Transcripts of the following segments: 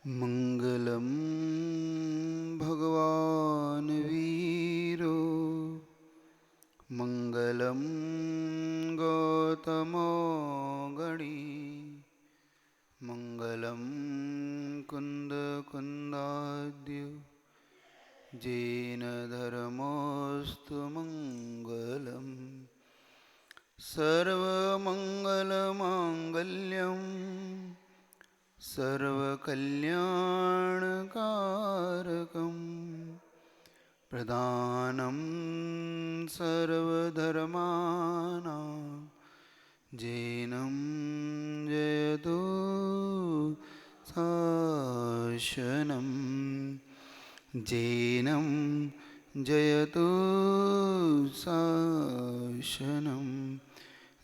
मंगलम भगवान वीरो मंगलम गौतमो गणी मंगलम कुंद कुंदाद्य जैन धर्मोस्तु मंगलम सर्वमंगलमांगल्यम सर्वकल्याणकारकं प्रधानं सर्वधर्माणां जैनं जयतु शासनं जैनं जयतु शासनं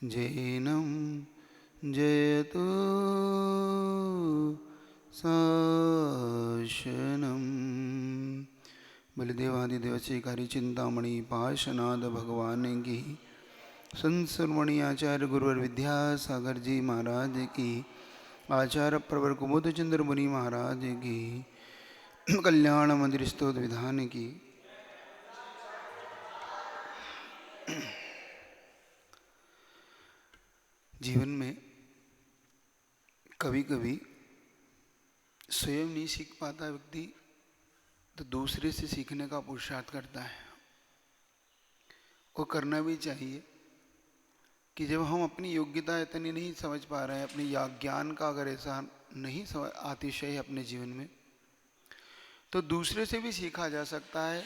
जैनं जयतु शासनम्। बलिदेवादिदेव श्रीकारी चिंतामणि पार्श्वनाथ भगवान की, संत शिरोमणि आचार्य गुरुवर विद्यासागर जी महाराज की, आचार्य प्रवर कुमुद चंद्र मुनि महाराज की, कल्याण मंदिर स्तोत्र विधान की। जीवन में कभी कभी स्वयं नहीं सीख पाता व्यक्ति तो दूसरे से सीखने का पुरुषार्थ करता है। वो करना भी चाहिए कि जब हम अपनी योग्यता इतनी नहीं समझ पा रहे हैं, अपनी ज्ञान का अगर ऐसा नहीं अतिशय अपने जीवन में, तो दूसरे से भी सीखा जा सकता है।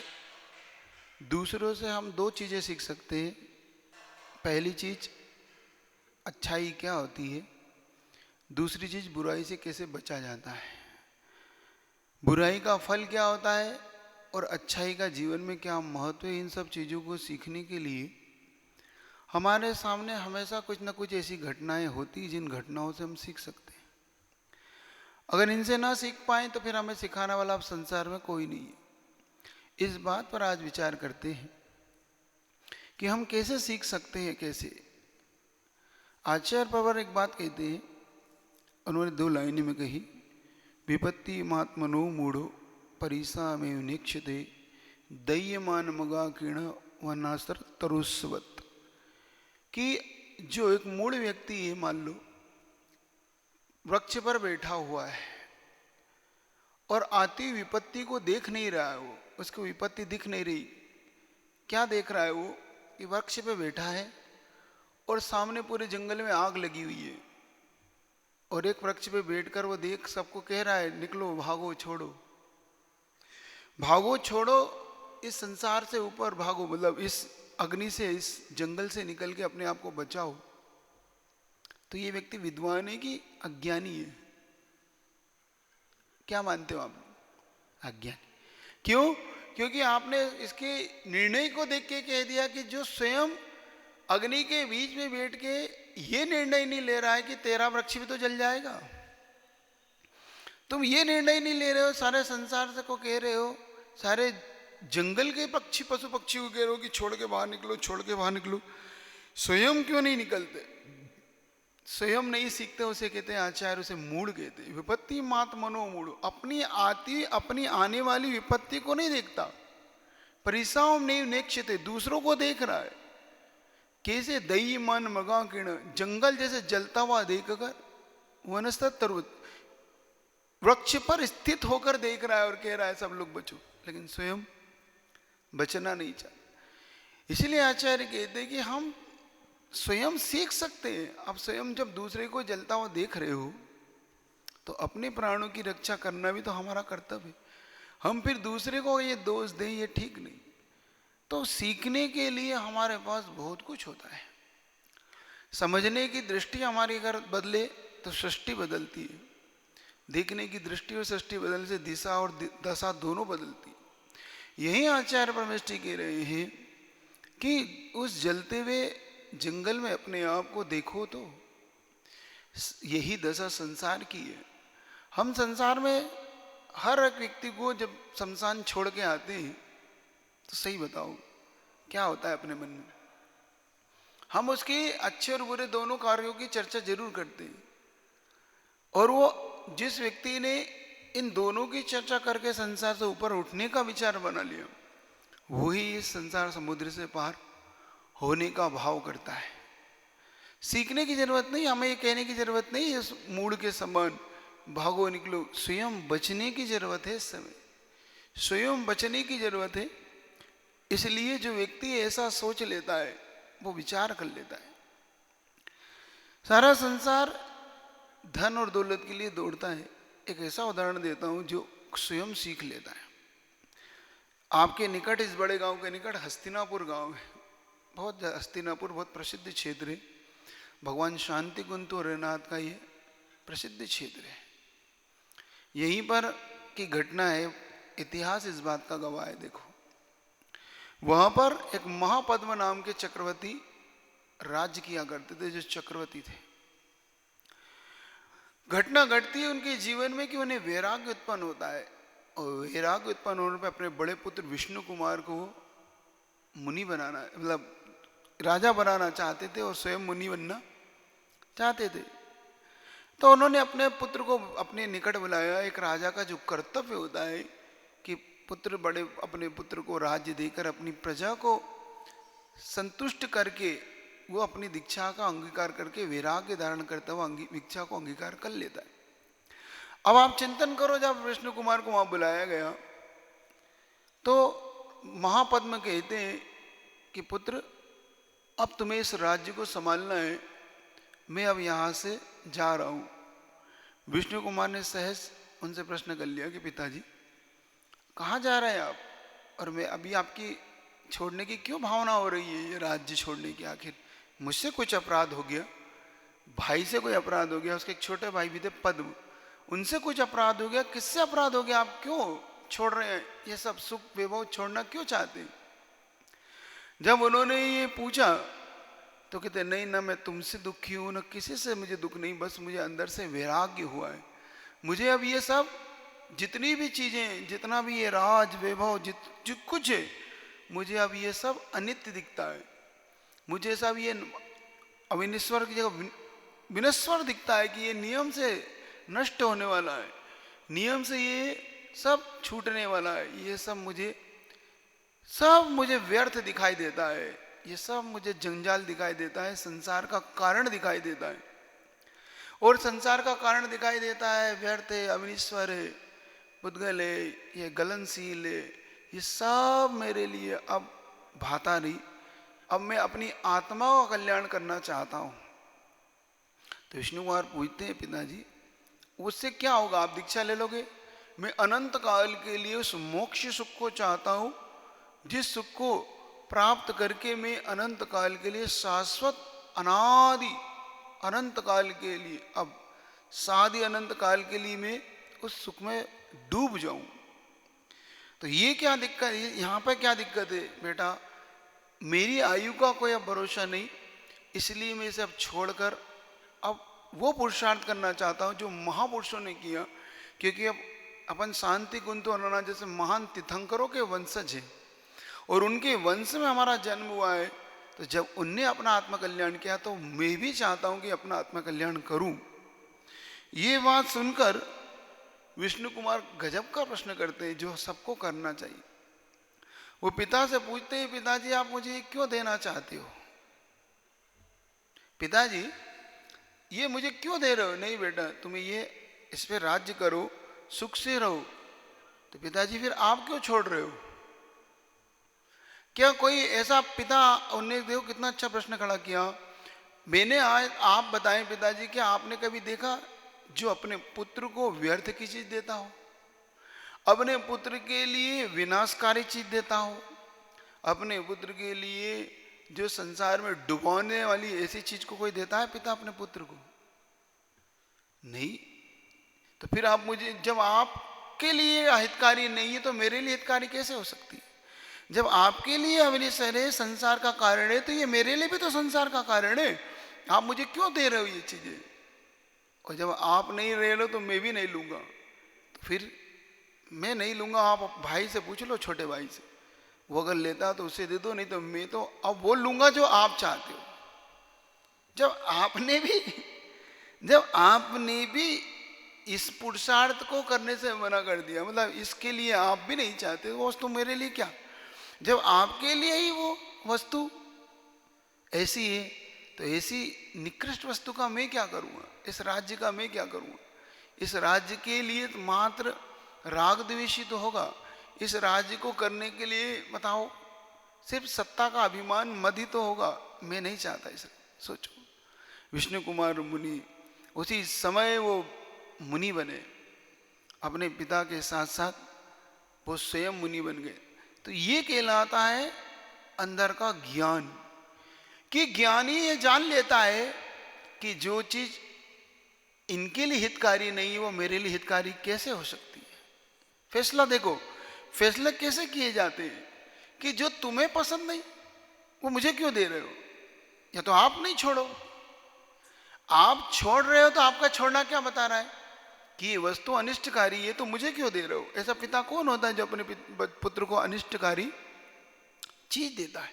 दूसरों से हम दो चीज़ें सीख सकते हैं। पहली चीज़ अच्छाई क्या होती है, दूसरी चीज़ बुराई से कैसे बचा जाता है, बुराई का फल क्या होता है और अच्छाई का जीवन में क्या महत्व है। इन सब चीज़ों को सीखने के लिए हमारे सामने हमेशा कुछ ना कुछ ऐसी घटनाएं होती जिन घटनाओं से हम सीख सकते हैं। अगर इनसे ना सीख पाए तो फिर हमें सिखाने वाला अब संसार में कोई नहीं है। इस बात पर आज विचार करते हैं कि हम कैसे सीख सकते हैं। कैसे आचार्य प्रवर एक बात कहते हैं, उन्होंने दो लाइनें में कही, विपत्ति मात्मनो मूढ़ो परिसा में निक्षते दय्यमान मगा किण वनास्त्र तरुस्वत। कि जो एक मूढ़ व्यक्ति है, मान लो वृक्ष पर बैठा हुआ है और आती विपत्ति को देख नहीं रहा है, वो उसको विपत्ति दिख नहीं रही। क्या देख रहा है वो कि वृक्ष पे बैठा है और सामने पूरे जंगल में आग लगी हुई है और एक वृक्ष पे बैठकर वो देख सबको कह रहा है, निकलो भागो छोड़ो, भागो छोड़ो, इस संसार से ऊपर भागो, मतलब इस अग्नि से, इस जंगल से निकल के अपने आप को बचाओ। तो ये व्यक्ति विद्वान है कि अज्ञानी है? क्या मानते हो आप? अज्ञानी। क्यों? क्योंकि आपने इसके निर्णय को देख के कह दिया कि जो स्वयं अग्नि के बीच में बैठ के ये निर्णय नहीं ले रहा है कि तेरा वृक्ष भी तो जल जाएगा, तुम ये निर्णय नहीं ले रहे हो, सारे संसार से को कह रहे हो, सारे जंगल के पक्षी पशु पक्षी को कह रहे हो कि छोड़ के बाहर निकलो, छोड़ के बाहर निकलो, स्वयं क्यों नहीं निकलते? स्वयं नहीं सीखते, उसे कहते हैं आचार्य, उसे मूढ़ कहते हैं। विपत्ति मात मनो मूढ़, अपनी आने वाली विपत्ति को नहीं देखता, परिसाम नहीं नेक्षते, दूसरों को देख रहा है। कैसे? दई मन मगा किण, जंगल जैसे जलता हुआ देखकर, वनस्पत तरुत, वृक्ष पर स्थित होकर देख रहा है और कह रहा है सब लोग बचो, लेकिन स्वयं बचना नहीं चाहता। इसलिए आचार्य कहते हैं कि हम स्वयं सीख सकते हैं। आप स्वयं जब दूसरे को जलता हुआ देख रहे हो तो अपने प्राणों की रक्षा करना भी तो हमारा कर्तव्य है। हम फिर दूसरे को ये दोष दें, ये ठीक नहीं। तो सीखने के लिए हमारे पास बहुत कुछ होता है। समझने की दृष्टि हमारी अगर बदले तो सृष्टि बदलती है। देखने की दृष्टि और सृष्टि बदलने से दिशा और दशा दोनों बदलती है। यही आचार्य परमेष्ठी कह रहे हैं कि उस जलते हुए जंगल में अपने आप को देखो, तो यही दशा संसार की है। हम संसार में हर एक व्यक्ति को जब शमशान छोड़ के आते हैं तो सही बताओ क्या होता है अपने मन में? हम उसके अच्छे और बुरे दोनों कार्यों की चर्चा जरूर करते हैं। और वो जिस व्यक्ति ने इन दोनों की चर्चा करके संसार से ऊपर उठने का विचार बना लिया, वही इस संसार समुद्र से पार होने का भाव करता है। सीखने की जरूरत नहीं, हमें ये कहने की जरूरत नहीं इस मूड के समान भागो निकलो। स्वयं बचने की जरूरत है, इस समय स्वयं बचने की जरूरत है। इसलिए जो व्यक्ति ऐसा सोच लेता है वो विचार कर लेता है। सारा संसार धन और दौलत के लिए दौड़ता है। एक ऐसा उदाहरण देता हूं जो स्वयं सीख लेता है। आपके निकट, इस बड़े गांव के निकट हस्तिनापुर गांव है। बहुत हस्तिनापुर बहुत प्रसिद्ध क्षेत्र है। भगवान शांति कुंत और रघुनाथ का ये प्रसिद्ध क्षेत्र है। यहीं पर की घटना है, इतिहास इस बात का गवाह है। देखो, वहां पर एक महापद्म नाम के चक्रवर्ती राज्य किया करते थे, जो चक्रवर्ती थे। घटना घटती है उनके जीवन में कि उन्हें वैराग्य उत्पन्न होता है, और वैराग्य उत्पन्न होने पर अपने बड़े पुत्र विष्णु कुमार को मुनि बनाना, मतलब राजा बनाना चाहते थे और स्वयं मुनि बनना चाहते थे। तो उन्होंने अपने पुत्र को अपने निकट बुलाया। एक राजा का जो कर्तव्य होता है कि पुत्र बड़े अपने पुत्र को राज्य देकर अपनी प्रजा को संतुष्ट करके वो अपनी दीक्षा का अंगीकार करके वैराग्य धारण करता हुआ दीक्षा को अंगीकार कर लेता है। अब आप चिंतन करो, जब विष्णु कुमार को वहां बुलाया गया तो महापद्म कहते हैं कि पुत्र, अब तुम्हें इस राज्य को संभालना है, मैं अब यहां से जा रहा हूं। विष्णु कुमार ने सहज उनसे प्रश्न कर लिया कि पिताजी कहाँ जा रहे हैं आप, और मैं अभी आपकी छोड़ने की क्यों भावना हो रही है, ये राज्य छोड़ने की? आखिर मुझसे कुछ अपराध हो गया, भाई से कोई अपराध हो गया, उसके एक छोटे भाई भी थे पद्म, उनसे कुछ अपराध हो गया, किससे अपराध हो गया, आप क्यों छोड़ रहे हैं, ये सब सुख वैभव छोड़ना क्यों चाहते हैं? जब उन्होंने ये पूछा तो कहते नहीं ना, मैं तुमसे दुखी हूं, ना किसी से मुझे दुख नहीं, बस मुझे अंदर से वैराग्य हुआ है। मुझे अब ये सब जितनी भी चीजें, जितना भी ये राज वैभव जो कुछ है, मुझे अब ये सब अनित्य दिखता है। मुझे सब ये अविनश्वर की जगह विनश्वर दिखता है कि ये नियम से नष्ट होने वाला है, नियम से ये सब छूटने वाला है, ये सब मुझे व्यर्थ दिखाई देता है, ये सब मुझे जंजाल दिखाई देता है, संसार का कारण दिखाई देता है। और संसार का कारण दिखाई देता है, व्यर्थ है, अविनश्वर है, पुद्गल है, ये गलनशील है, ये सब मेरे लिए अब भाता नहीं। अब मैं अपनी आत्मा का कल्याण करना चाहता हूं। तो विष्णु कुमार पूछते हैं, पिताजी उससे क्या होगा, आप दीक्षा ले लोगे? मैं अनंत काल के लिए उस मोक्ष सुख को चाहता हूं, जिस सुख को प्राप्त करके मैं अनंत काल के लिए शाश्वत अनादि अनंत काल के लिए, अब सादि अनंत काल के लिए मैं उस सुख में डूब जाऊं। तो ये क्या दिक्कत है, यहाँ पर क्या दिक्कत है बेटा? मेरी आयु का कोई अब भरोसा नहीं, इसलिए मैं इसे अब छोड़कर अब वो पुरुषार्थ करना चाहता हूँ जो महापुरुषों ने किया। क्योंकि अब अपन शांति कुंत और रघुनाथ जैसे महान तीर्थंकरों के वंशज हैं, और उनके वंश में हमारा जन्म हुआ है। तो जब उनने अपना आत्मकल्याण किया तो मैं भी चाहता हूं कि अपना आत्मकल्याण करूं। ये बात सुनकर विष्णु कुमार गजब का प्रश्न करते हैं, जो सबको करना चाहिए। वो पिता से पूछते हैं, पिताजी आप मुझे क्यों देना चाहते हो? पिताजी ये मुझे क्यों दे रहे हो? नहीं बेटा, तुम्हें ये इस पे राज्य करो, सुख से रहो। तो पिताजी फिर आप क्यों छोड़ रहे हो? क्या कोई ऐसा पिता, उन्होंने देखो कितना अच्छा प्रश्न खड़ा किया। मैंने आज आप बताएं पिताजी, क्या आपने कभी देखा जो अपने पुत्र को व्यर्थ की चीज देता हो, अपने पुत्र के लिए विनाशकारी चीज देता हो, अपने पुत्र के लिए जो संसार में डुबाने वाली ऐसी चीज को कोई देता है पिता अपने पुत्र को? नहीं। तो फिर आप मुझे, जब आपके लिए हितकारी नहीं है तो मेरे लिए हितकारी कैसे हो सकती है? जब आपके लिए अविनश्वर है, संसार का कारण है, तो ये मेरे लिए भी तो संसार का कारण है। आप मुझे क्यों दे रहे हो ये चीजें? और जब आप नहीं रह लो तो मैं भी नहीं लूंगा। तो फिर मैं नहीं लूंगा, आप भाई से पूछ लो, छोटे भाई से, वो अगर लेता तो उसे दे दो, नहीं तो मैं तो अब वो लूंगा जो आप चाहते हो। जब आपने भी इस पुरुषार्थ को करने से मना कर दिया, मतलब इसके लिए आप भी नहीं चाहते वो वस्तु, मेरे लिए क्या। जब आपके लिए ही वो वस्तु ऐसी है तो ऐसी निकृष्ट वस्तु का मैं क्या करूँगा, इस राज्य का मैं क्या करूँगा। इस राज्य के लिए तो मात्र राग द्वेष ही तो होगा। इस राज्य को करने के लिए बताओ सिर्फ सत्ता का अभिमान मद ही तो होगा। मैं नहीं चाहता इसे। सोचो विष्णु कुमार मुनि उसी समय वो मुनि बने, अपने पिता के साथ साथ वो स्वयं मुनि बन गए। तो ये कहलाता है अंदर का ज्ञान, कि ज्ञानी ये जान लेता है कि जो चीज इनके लिए हितकारी नहीं है वो मेरे लिए हितकारी कैसे हो सकती है। फैसला देखो, फैसले कैसे किए जाते हैं कि जो तुम्हें पसंद नहीं वो मुझे क्यों दे रहे हो, या तो आप नहीं छोड़ो। आप छोड़ रहे हो तो आपका छोड़ना क्या बता रहा है कि ये वस्तु अनिष्टकारी है, तो मुझे क्यों दे रहे हो। ऐसा पिता कौन होता है जो अपने पुत्र को अनिष्टकारी चीज देता है।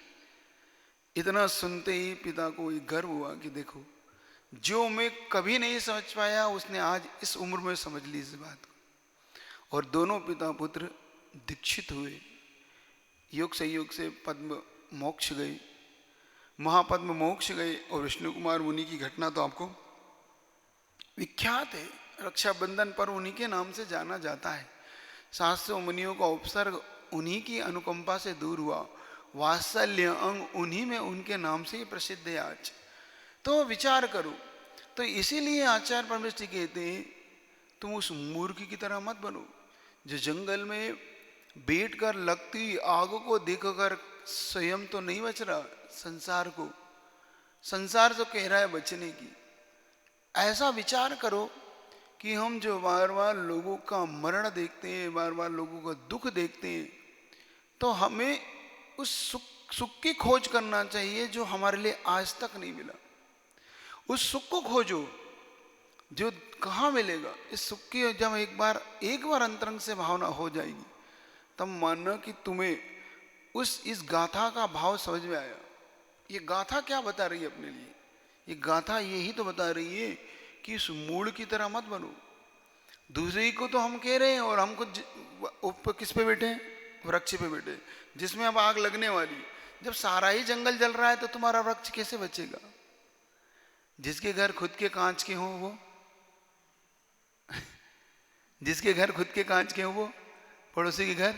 इतना सुनते ही पिता को ये गर्व हुआ कि देखो जो मैं कभी नहीं समझ पाया उसने आज इस उम्र में समझ ली इस बात को। और दोनों पिता पुत्र दीक्षित हुए, योग संयोग से पद्म मोक्ष गए, महापद्म मोक्ष गए। और विष्णु कुमार मुनि की घटना तो आपको विख्यात है, रक्षाबंधन पर उन्हीं के नाम से जाना जाता है। 700 मुनियों का उपसर्ग उन्हीं की अनुकंपा से दूर हुआ, वात्सल्य अंग उन्हीं में उनके नाम से ही प्रसिद्ध है आज। तो विचार करो, तो इसीलिए आचार्य परमेश्वर कहते हैं तुम उस मूर्ख की तरह मत बनो जो जंगल में बैठकर लगती आग को देखकर स्वयं तो नहीं बच रहा, संसार तो कह रहा है बचने की। ऐसा विचार करो कि हम जो बार बार लोगों का मरण देखते हैं, बार बार लोगों का दुख देखते हैं, तो हमें उस सुख की खोज करना चाहिए जो हमारे लिए आज तक नहीं मिला। उस सुख को खोजो जो कहाँ मिलेगा। इस सुख की जब एक बार अंतरंग से भावना हो जाएगी तब मानना कि तुम्हें इस गाथा का भाव समझ में आया। ये गाथा क्या बता रही है अपने लिए, ये गाथा यही तो बता रही है कि इस मूल की तरह मत बनो। दूसरे को तो हम कह रहे हैं और हमको ऊपर किस पे बैठे हैं, वृक्ष पे बैठे, जिसमें अब आग लगने वाली। जब सारा ही जंगल जल रहा है तो तुम्हारा वृक्ष कैसे बचेगा। जिसके घर खुद के कांच के हों वो जिसके घर खुद के कांच के हों वो पड़ोसी के घर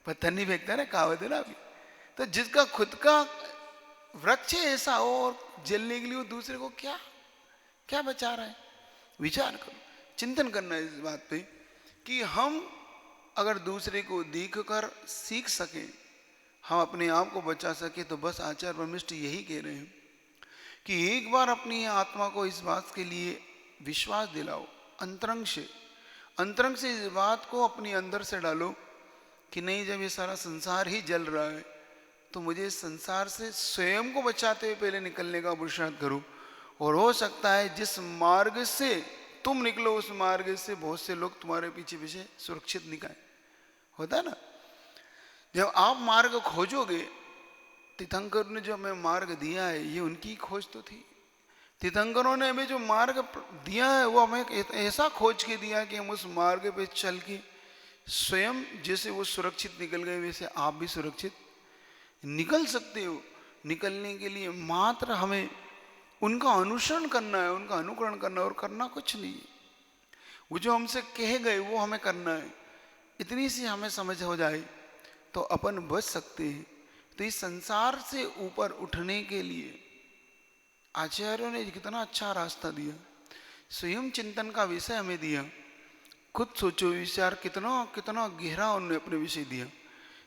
पत्थर नहीं फेंकता ना, कहावत है ना अभी। तो जिसका खुद का वृक्ष ऐसा हो और जलने के लिए वो दूसरे को क्या क्या बचा रहा है। विचार करो, चिंतन करना है इस बात पे कि हम अगर दूसरे को देख कर सीख सके, हम अपने आप को बचा सके, तो बस आचार्य परमेश्वर यही कह रहे हैं कि एक बार अपनी आत्मा को इस बात के लिए विश्वास दिलाओ, अंतरंग से इस बात को अपने अंदर से डालो कि नहीं, जब ये सारा संसार ही जल रहा है तो मुझे इस संसार से स्वयं को बचाते हुए पहले निकलने का पुरुषार्थ करो। और हो सकता है जिस मार्ग से तुम निकलो उस मार्ग से बहुत से लोग तुम्हारे पीछे पीछे सुरक्षित निकाय। होता है ना, जब आप मार्ग खोजोगे, तीर्थंकर ने जो हमें मार्ग दिया है ये उनकी खोज तो थी। तीर्थंकरों ने हमें जो मार्ग दिया है वो हमें ऐसा खोज के दिया कि हम उस मार्ग पे चल के स्वयं जैसे वो सुरक्षित निकल गए वैसे आप भी सुरक्षित निकल सकते हो। निकलने के लिए मात्र हमें उनका अनुसरण करना है, उनका अनुकरण करना है, और करना कुछ नहीं है। वो जो हमसे कहे गए वो हमें करना है। इतनी सी हमें समझ हो जाए तो अपन बच सकते हैं। तो इस संसार से ऊपर उठने के लिए आचार्यों ने कितना अच्छा रास्ता दिया, स्वयं चिंतन का विषय हमें दिया। खुद सोचो, विचार कितना कितना गहरा उन्होंने अपने विषय दिया।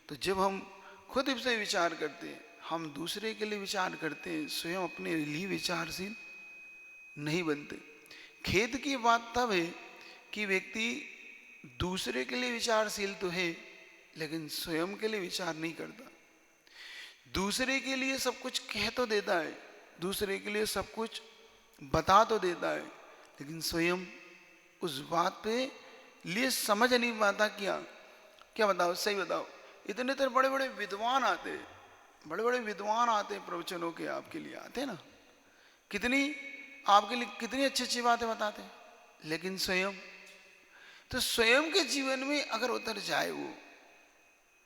तो जब हम खुद से विचार करते हैं, हम दूसरे के लिए विचार करते हैं, स्वयं अपने लिए विचारशील नहीं बनते। खेद की बात तब है कि व्यक्ति दूसरे के लिए विचारशील तो है लेकिन स्वयं के लिए विचार नहीं करता। दूसरे के लिए सब कुछ कह तो देता है, दूसरे के लिए सब कुछ बता तो देता है, लेकिन स्वयं उस बात पे लिए समझ नहीं पाता। क्या क्या बताओ, सही बताओ। इतने तो बड़े बड़े विद्वान आते, बड़े बड़े विद्वान आते प्रवचनों के आपके लिए आते ना, कितनी आपके लिए कितनी अच्छी अच्छी बातें बताते। लेकिन स्वयं, तो स्वयं के जीवन में अगर उतर जाए वो,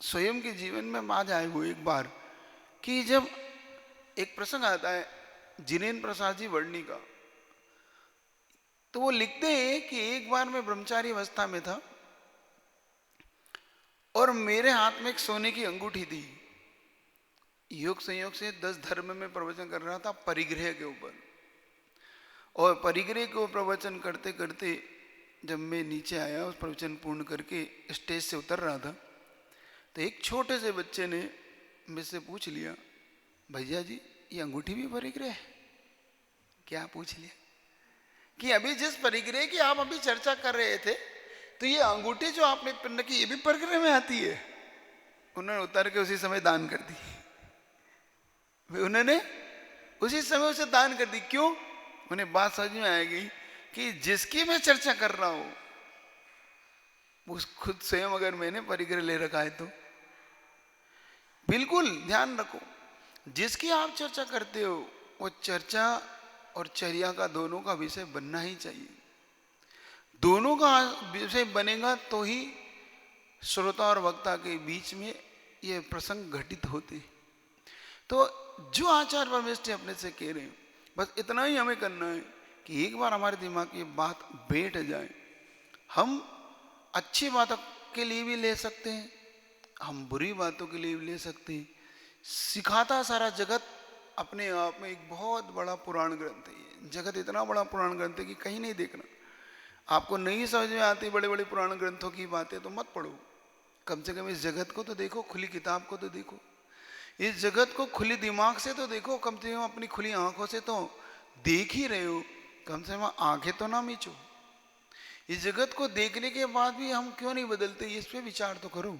स्वयं के जीवन में आ जाए वो एक बार, कि जब एक प्रसंग आता है जिनेन्द्र प्रसाद जी वर्णी का, तो वो लिखते हैं कि एक बार मैं ब्रह्मचारी अवस्था में था और मेरे हाथ में एक सोने की अंगूठी थी। योग संयोग से 10 धर्म में प्रवचन कर रहा था परिग्रह के ऊपर, और परिग्रह को प्रवचन करते करते जब मैं नीचे आया, उस प्रवचन पूर्ण करके स्टेज से उतर रहा था, तो एक छोटे से बच्चे ने मुझसे पूछ लिया, भैया जी ये अंगूठी भी परिग्रह है क्या? पूछ लिया कि अभी जिस परिग्रह की आप अभी चर्चा कर रहे थे, तो ये अंगूठी जो आपने पहन रखी ये भी परिग्रह में आती है? उन्होंने उतर के उसी समय दान कर दी। उन्होंने उसी समय उसे दान कर दी। क्यों? उन्हें बात समझ में आएगी कि जिसकी मैं चर्चा कर रहा हूं, उस खुद स्वयं अगर मैंने परिग्रह ले रखा है तो बिल्कुल ध्यान रखो, जिसकी आप चर्चा करते हो वो चर्चा और चर्या का दोनों का विषय बनना ही चाहिए। दोनों का विषय बनेगा तो ही श्रोता और वक्ता के बीच में ये प्रसंग घटित होते। तो जो आचार्य परमेष्ठी अपने से कह रहे हैं, बस इतना ही हमें करना है कि एक बार हमारे दिमाग की बात बैठ जाए। हम अच्छी बातों के लिए भी ले सकते हैं, हम बुरी बातों के लिए भी ले सकते हैं। सिखाता सारा जगत अपने आप में एक बहुत बड़ा पुराण ग्रंथ है। जगत इतना बड़ा पुराण ग्रंथ है कि कहीं नहीं देखना। आपको नहीं समझ में आती बड़े बड़े पुराण ग्रंथों की बातें तो मत पढ़ो, कम से कम इस जगत को तो देखो, खुली किताब को तो देखो, इस जगत को खुली दिमाग से तो देखो, कम से कम अपनी खुली आंखों से तो देख ही रहे हो, कम से कम आंखें तो ना मीचो। इस जगत को देखने के बाद भी हम क्यों नहीं बदलते, इस पे विचार तो करो।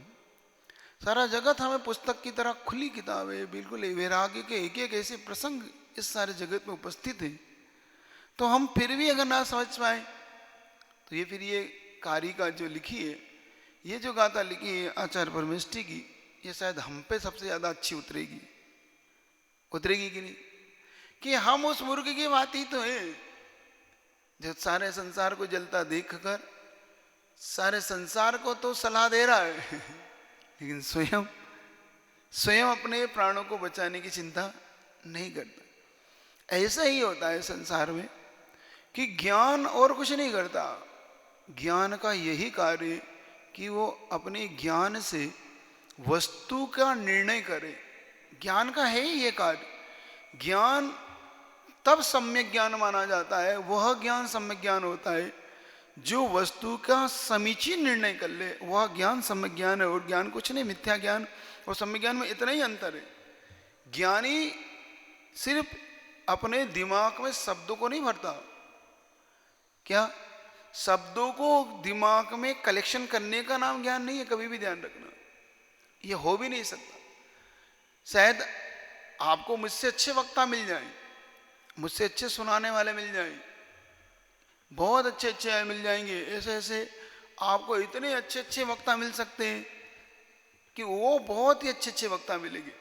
सारा जगत हमें पुस्तक की तरह खुली किताब है, बिल्कुल वैराग्य के एक एक ऐसे प्रसंग इस सारे जगत में उपस्थित है। तो हम फिर भी अगर ना समझ पाए तो ये फिर ये कारिका जो लिखी है, ये जो गाथा लिखी है आचार्य परमेष्ठी की, ये शायद हम पे सबसे ज्यादा अच्छी उतरेगी। उतरेगी कि नहीं? कि हम उस मूर्ख की बात ही तो है जो सारे संसार को जलता देखकर सारे संसार को तो सलाह दे रहा है लेकिन स्वयं स्वयं अपने प्राणों को बचाने की चिंता नहीं करता। ऐसा ही होता है संसार में कि ज्ञान और कुछ नहीं करता। ज्ञान का यही कार्य कि वो अपने ज्ञान से वस्तु का निर्णय करे। ज्ञान का है ही ये कार्य। ज्ञान तब सम्यक ज्ञान माना जाता है, वह ज्ञान सम्यक ज्ञान होता है जो वस्तु का समीचीन निर्णय कर ले, वह ज्ञान सम्यक ज्ञान है। और ज्ञान कुछ नहीं, मिथ्या ज्ञान और सम्यक ज्ञान में इतना ही अंतर है। ज्ञानी सिर्फ अपने दिमाग में शब्दों को नहीं भरता, क्या शब्दों को दिमाग में कलेक्शन करने का नाम ज्ञान नहीं है, कभी भी ध्यान रखना। यह हो भी नहीं सकता। शायद आपको मुझसे अच्छे वक्ता मिल जाए, मुझसे अच्छे सुनाने वाले मिल जाएं, बहुत अच्छे अच्छे मिल जाएंगे, ऐसे ऐसे आपको इतने अच्छे अच्छे वक्ता मिल सकते हैं कि वो बहुत ही अच्छे अच्छे वक्ता मिलेंगे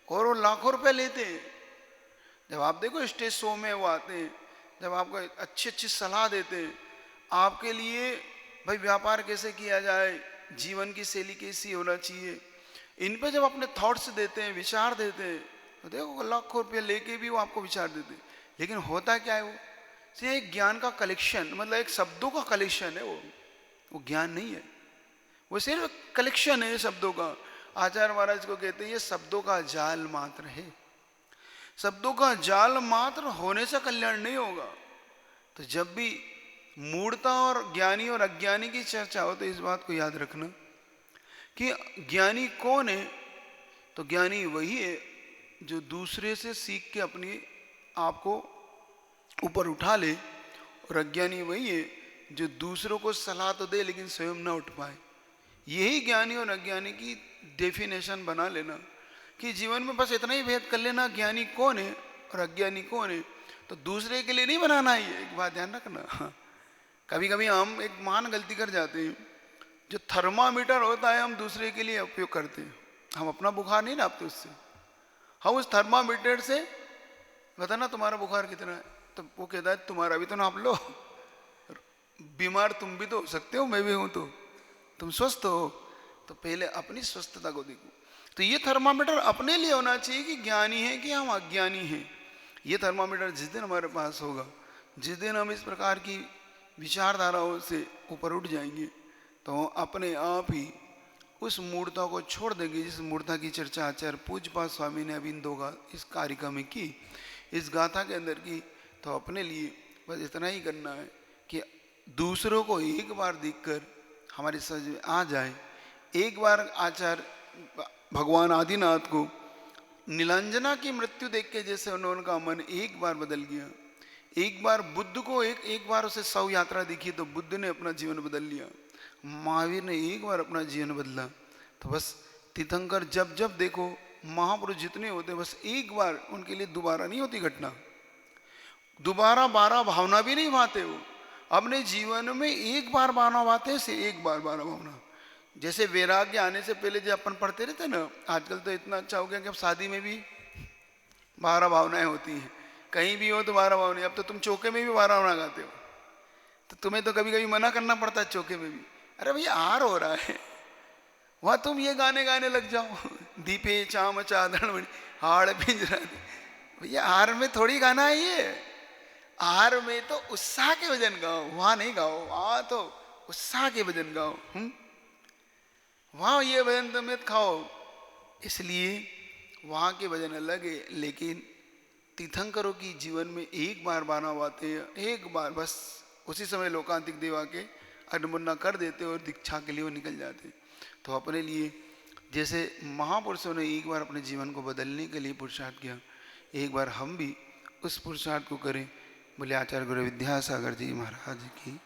और वो लाखों रुपए लेते हैं। जब आप देखो स्टेज शो में वो आते हैं, जब आपको अच्छी अच्छी सलाह देते हैं आपके लिए, भाई व्यापार कैसे किया जाए, जीवन की शैली कैसी होना चाहिए, इन पे जब अपने थॉट्स देते हैं, विचार देते हैं, तो देखो लाखों रुपये लेके भी वो आपको विचार देते हैं। लेकिन होता क्या है, वो सिर्फ एक ज्ञान का कलेक्शन, मतलब एक शब्दों का कलेक्शन है। वो ज्ञान नहीं है, वो सिर्फ कलेक्शन है शब्दों का। आचार्य महाराज को कहते हैं ये शब्दों का जाल मात्र है। शब्दों का जाल मात्र होने से कल्याण नहीं होगा। तो जब भी मूढ़ता और ज्ञानी और अज्ञानी की चर्चा हो तो इस बात को याद रखना कि ज्ञानी कौन है। तो ज्ञानी वही है जो दूसरे से सीख के अपनी आप को ऊपर उठा ले, और अज्ञानी वही है जो दूसरों को सलाह तो दे लेकिन स्वयं ना उठ पाए। यही ज्ञानी और अज्ञानी की डेफिनेशन बना लेना कि जीवन में बस इतना ही भेद कर लेना, ज्ञानी कौन है और अज्ञानी कौन है। तो दूसरे के लिए नहीं बनाना है। ये एक बात ध्यान रखना। कभी कभी हम एक महान गलती कर जाते हैं, जो थर्मामीटर होता है हम दूसरे के लिए उपयोग करते हैं। हम अपना बुखार नहीं नापते उससे, हम उस थर्मामीटर से बताना तुम्हारा बुखार कितना है, तो वो कहता है तुम्हारा भी तो नाप लो। बीमार तुम भी तो हो सकते हो, मैं भी हूं, तो तुम स्वस्थ हो, तो पहले अपनी स्वस्थता को देखो। तो ये थर्मामीटर अपने लिए होना चाहिए कि ज्ञानी है कि हम अज्ञानी हैं। ये थर्मामीटर जिस दिन हमारे पास होगा, जिस दिन हम इस प्रकार की विचारधाराओं से ऊपर उठ जाएंगे, तो अपने आप ही उस मूर्ता को छोड़ देंगे जिस मूर्ता की चर्चा आचार्य पूज्यपाद स्वामी ने अभी इन दो इस कारिका में की, इस गाथा के अंदर की। तो अपने लिए बस इतना ही करना है कि दूसरों को एक बार देखकर हमारे समझ में आ जाए। एक बार आचार्य भगवान आदिनाथ को नीलांजना की मृत्यु देख के जैसे उनका मन एक बार बदल गया, एक बार बुद्ध को एक बार उसे 100 यात्रा दिखी तो बुद्ध ने अपना जीवन बदल लिया, महावीर ने एक बार अपना जीवन बदला। तो बस तीर्थंकर जब जब देखो महापुरुष जितने होते बस एक बार उनके लिए दोबारा नहीं होती घटना, दोबारा 12 भावना भी नहीं भाते हो। अपने जीवन में एक बार 12 भाते से एक बार 12 भावना। जैसे वैराग्य आने से पहले जो अपन पढ़ते रहते ना, आजकल तो इतना अच्छा हो गया कि अब शादी में भी 12 भावनाएं होती हैं, कहीं भी हो तो 12 भावनाएं। अब तो तुम चौके में भी 12 भावना गाते हो, तो तुम्हें तो कभी कभी मना करना पड़ता है चौके में भी, अरे भैया आर हो रहा है, वहां तुम ये गाने गाने लग जाओ, दीपे चाम चादर हाड़ पिंजरा। भैया आर में थोड़ी गाना है ये, आर में तो उत्साह के भजन गाओ, वहां नहीं गाओ, वहां तो उत्साह के भजन गाओ। वहां ये भजन तो मत खाओ, इसलिए वहां के भजन अलग है। लेकिन तीर्थंकरों की जीवन में एक बार 12 बातें, एक बार बस उसी समय लोकांतिक देवा के अनुमोदना कर देते और दीक्षा के लिए वो निकल जाते। तो अपने लिए जैसे महापुरुषों ने एक बार अपने जीवन को बदलने के लिए पुरुषार्थ किया, एक बार हम भी उस पुरुषार्थ को करें। बोले आचार्य गुरु विद्यासागर जी महाराज की।